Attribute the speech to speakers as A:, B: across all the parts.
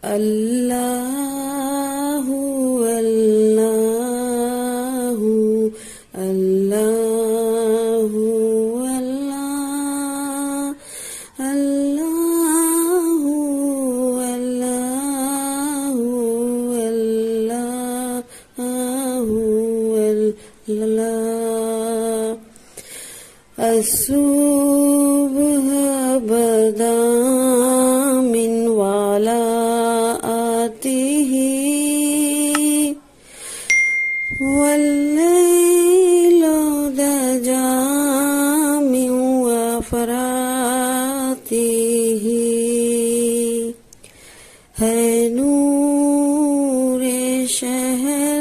A: اللہ اللہ اللہ اللہ اللہ اللہ اللہ الصبح بدا من ولاءته والليل دجى من وفراته ہے نور شہر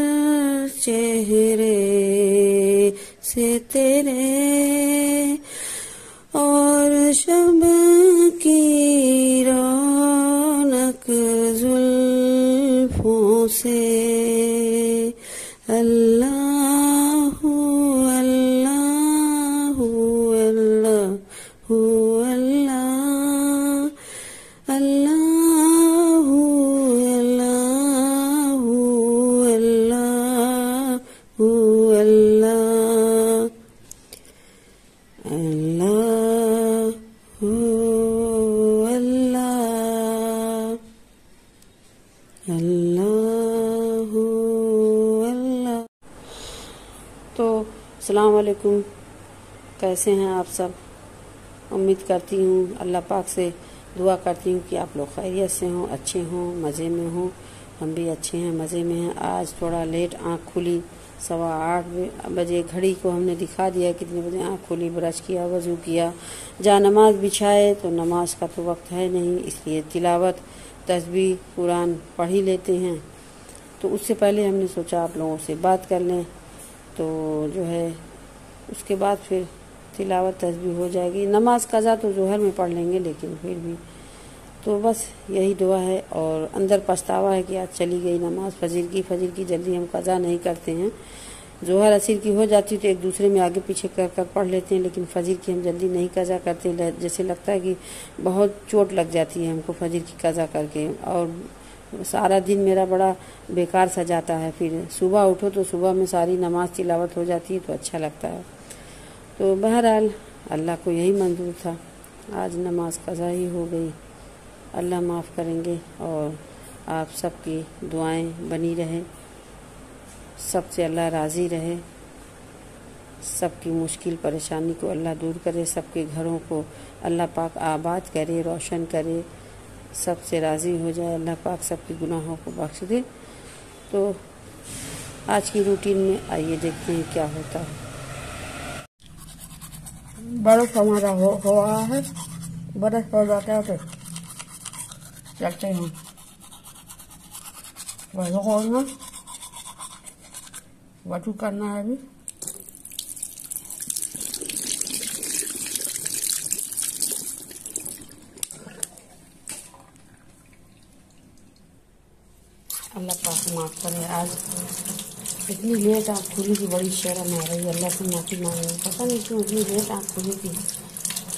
A: چہرے سے تیرے اور شب کی رونق زلفوں سے اللہ اللہ اللہ اللہ اللہ تو السلام علیکم، کیسے ہیں آپ سب؟ امید کرتی ہوں، اللہ پاک سے دعا کرتی ہوں کہ آپ لوگ خیریت سے ہوں، اچھے ہوں، مزے میں ہوں۔ ہم بھی اچھے ہیں، مزے میں ہیں۔ آج تھوڑا لیٹ آنکھ کھلی، 8:15 بجے گھڑی کو ہم نے دکھا دیا کتنے بجے آنکھ کھلی، برش کیا، وضو کیا، جا نماز بچھائے تو نماز کا تو وقت ہے نہیں، اس لیے تلاوت تسبیح قرآن پڑھ ہی لیتے ہیں۔ تو اس سے پہلے ہم نے سوچا آپ لوگوں سے بات کر لیں، تو جو ہے اس کے بعد پھر تلاوت تسبیح ہو جائے گی۔ نماز قضا تو ظہر میں پڑھ لیں گے، لیکن پھر بھی تو بس یہی دعا ہے۔ اور اندر پچھتاوا ہے کہ آج چلی گئی نماز فجر کی جلدی ہم قضا نہیں کرتے ہیں۔ ظہر عصر کی ہو جاتی تو ایک دوسرے میں آگے پیچھے کر کر پڑھ لیتے ہیں، لیکن فجر کی ہم جلدی نہیں قضا کرتے، جیسے لگتا ہے کہ بہت چوٹ لگ جاتی ہے ہم کو فجر کی قضا کر کے، اور سارا دن میرا بڑا بیکار سا جاتا ہے۔ پھر صبح اٹھو تو صبح میں ساری نماز تلاوت ہو جاتی ہے تو اچھا لگتا ہے۔ تو بہرحال اللہ کو یہی منظور تھا، آج نماز قضا ہی ہو گئی۔ اللہ معاف کریں گے، اور آپ سب کی دعائیں بنی رہے، سب سے اللہ راضی رہے، سب کی مشکل پریشانی کو اللہ دور کرے، سب کے گھروں کو اللہ پاک آباد کرے، روشن کرے، سب سے راضی ہو جائے، اللہ پاک سب کے گناہوں کو بخش دے۔ تو آج کی روٹین میں آئیے دیکھتے ہیں کیا ہوتا ہے۔ برف ہمارا ہوا ہے، برف ہو جاتا ہے تو چلتے ہیں وضو کرنا ہے ابھی۔ اللہ پاک معاف کرے، آج اتنی لیٹ آنکھ کھلی کی بڑی شرم آ رہی ہے، اللہ سے معافی مانگ رہی ہوں۔ پتہ نہیں کیوں اتنی لیٹ آنکھ کھلی تھی،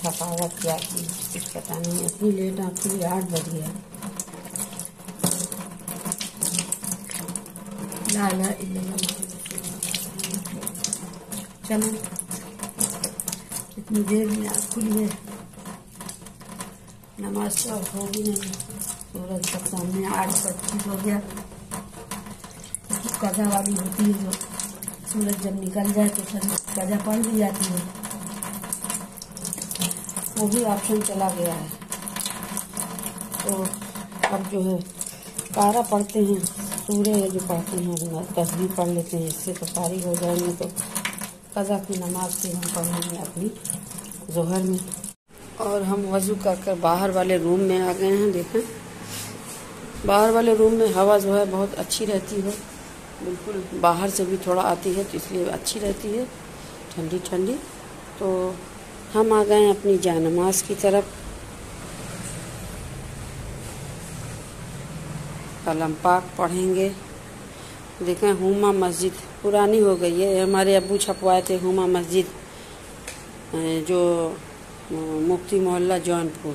A: تھکاوٹ کیا تھی کچھ پتہ نہیں، اتنی لیٹ آنکھ کھلی 8 بج گیا۔ لا الہ الا اللہ، چلو اتنی دیر میں آنکھ کھلی ہے، نماز تو ہوگی نہیں، سورج تک سامنے 8:25 ہو گیا۔ قضا والی ہوتی ہے جو سورج جب نکل جائے تو قضا پڑ بھی جاتی ہے، وہ بھی آپشن چلا گیا ہے۔ تو اب جو ہے پارا پڑھتے ہیں، سورہ جو پڑھتے ہیں تسبیح پڑھ لیتے ہیں، اس سے تو فارغ ہو جائیں گے، تو قضا کی نماز سے ہم پڑھیں گے اپنی ظہر میں۔ اور ہم وضو کر کر باہر والے روم میں آ گئے ہیں۔ دیکھیں باہر والے روم میں ہوا جو ہے بہت اچھی رہتی ہے، بالکل باہر سے بھی تھوڑا آتی ہے تو اس لیے اچھی رہتی ہے، ٹھنڈی ٹھنڈی۔ تو ہم آ گئے ہیں اپنی جا نماز کی طرف۔ کلام پاک پڑھیں گے۔ دیکھیں ہما مسجد پرانی ہو گئی ہے، ہمارے ابو چھپوائے تھے ہما مسجد جو مفتی محلہ جون پور،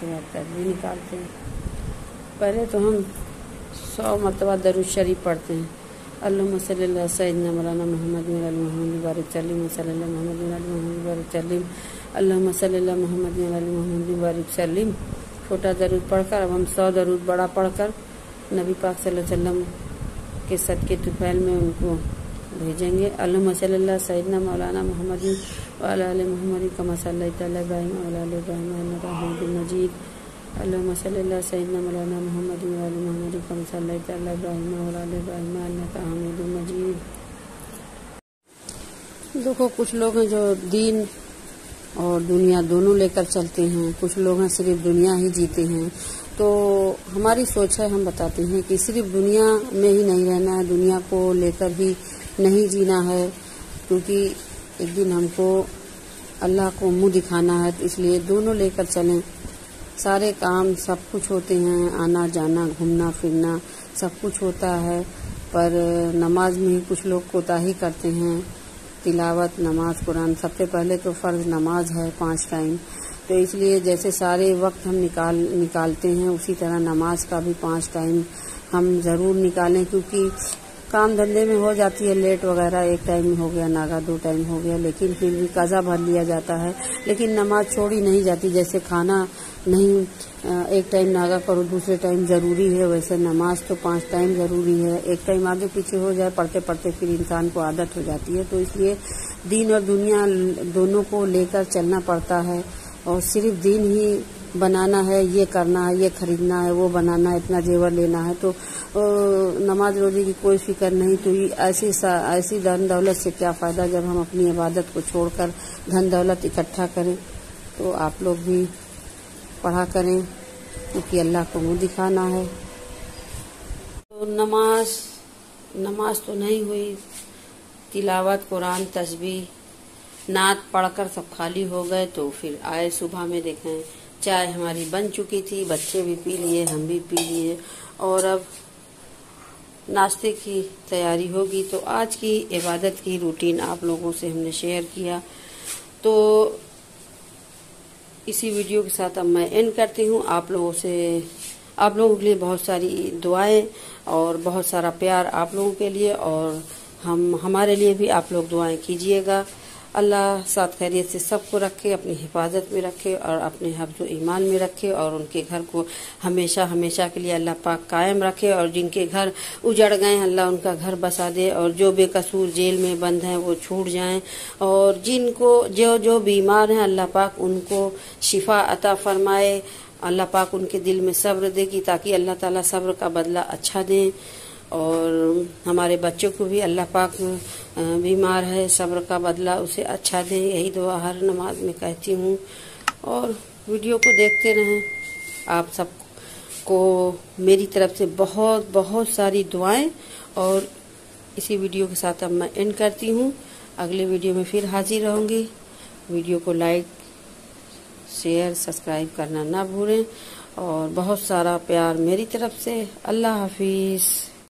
A: کے بعد تسبیح نکالتے ہیں۔ پہلے تو ہم 100 مرتبہ درود شریف پڑھتے ہیں۔ اللہم صلی اللہ سیدنا مولانا محمد وعلی محمد وبارک وسلم، صلی اللہ محمد وعلی محمد وبارک وسلم، اللہم صلی اللہ محمد وعلی محمد وبارک وسلم۔ چھوٹا درود پڑھ کر اب ہم 100 درود بڑا پڑھ کر نبی پاک صلی اللہ علیہ وسلم کے صدقے طفیل میں ان کو بھیجیں گے۔ اللہم صلی اللہ سیدنا مولانا محمد وعلی آل محمد کما صلیت علی ابراہیم وعلی آل ابراہیم انک حمید مجید۔ اللہم صلی اللہ سیدنا مولانا محمد وعلی محمد کما صلیت علی ابراہیم وعلی آل ابراہیم انک حمید مجید۔ دیکھو کچھ لوگ ہیں جو دین اور دنیا دونوں لے کر چلتے ہیں، کچھ لوگ ہیں صرف دنیا ہی جیتے ہیں۔ تو ہماری سوچ ہے، ہم بتاتے ہیں کہ صرف دنیا میں ہی نہیں رہنا ہے، دنیا کو لے کر ہی نہیں جینا ہے، کیونکہ ایک دن ہم کو اللہ کو منہ دکھانا ہے، تو اس لیے دونوں لے کر چلیں۔ سارے کام سب کچھ ہوتے ہیں، آنا جانا گھومنا پھرنا سب کچھ ہوتا ہے، پر نماز میں ہی کچھ لوگ کوتاہی کرتے ہیں۔ تلاوت، نماز، قرآن سب سے پہلے تو فرض نماز ہے 5 ٹائم، تو اس لیے جیسے سارے وقت ہم نکالتے ہیں اسی طرح نماز کا بھی 5 ٹائم ہم ضرور نکالیں، کیونکہ کام دھندے میں ہو جاتی ہے لیٹ وغیرہ، 1 ٹائم میں ہو گیا ناگا، 2 ٹائم ہو گیا، لیکن پھر بھی قضا بھر لیا جاتا ہے۔ لیکن نماز چھوڑی نہیں جاتی، جیسے کھانا نہیں 1 ٹائم ناگا کرو دوسرے ٹائم ضروری ہے، ویسے نماز تو 5 ٹائم ضروری ہے۔ 1 ٹائم آگے پیچھے ہو جائے پڑھتے پڑھتے پھر انسان کو عادت ہو جاتی ہے، تو اس لیے دین اور دنیا دونوں کو لے کر چلنا پڑتا ہے، اور صرف دین ہی بنانا ہے، یہ کرنا ہے، یہ خریدنا ہے، وہ بنانا ہے، اتنا زیور لینا ہے، تو نماز روزے کی کوئی فکر نہیں، تو ایسی دھن دولت سے کیا فائدہ جب ہم اپنی عبادت کو چھوڑ کر دھن دولت اکٹھا کریں۔ تو آپ لوگ بھی پڑھا کریں، کیونکہ اللہ کو منہ دکھانا ہے۔ تو نماز تو نہیں ہوئی، تلاوت، قرآن، تسبیح، نعت پڑھ کر سب خالی ہو گئے، تو پھر آئے صبح میں دیکھیں چائے ہماری بن چکی تھی، بچے بھی پی لیے، ہم بھی پی لیے، اور اب ناشتے کی تیاری ہوگی۔ تو آج کی عبادت کی روٹین آپ لوگوں سے ہم نے شیئر کیا، تو اسی ویڈیو کے ساتھ اب میں اینڈ کرتی ہوں۔ آپ لوگوں کے لیے بہت ساری دعائیں اور بہت سارا پیار آپ لوگوں کے لیے، اور ہمارے لیے بھی آپ لوگ دعائیں کیجیے گا۔ اللہ ساتھ خیریت سے سب کو رکھے، اپنی حفاظت میں رکھے، اور اپنے حفظ و ایمان میں رکھے، اور ان کے گھر کو ہمیشہ ہمیشہ کے لیے اللہ پاک قائم رکھے، اور جن کے گھر اجڑ گئے ہیں اللہ ان کا گھر بسا دے، اور جو بے قصور جیل میں بند ہیں وہ چھوٹ جائیں، اور جن کو جو بیمار ہیں اللہ پاک ان کو شفا عطا فرمائے، اللہ پاک ان کے دل میں صبر دے گی، تاکہ اللہ تعالیٰ صبر کا بدلہ اچھا دیں، اور ہمارے بچوں کو بھی اللہ پاک بیمار ہے صبر کا بدلہ اسے اچھا دیں، یہی دعا ہر نماز میں کہتی ہوں۔ اور ویڈیو کو دیکھتے رہیں۔ آپ سب کو میری طرف سے بہت بہت ساری دعائیں، اور اسی ویڈیو کے ساتھ اب میں اینڈ کرتی ہوں۔ اگلے ویڈیو میں پھر حاضر رہوں گی۔ ویڈیو کو لائک، شیئر، سبسکرائب کرنا نہ بھولیں، اور بہت سارا پیار میری طرف سے۔ اللہ حافظ۔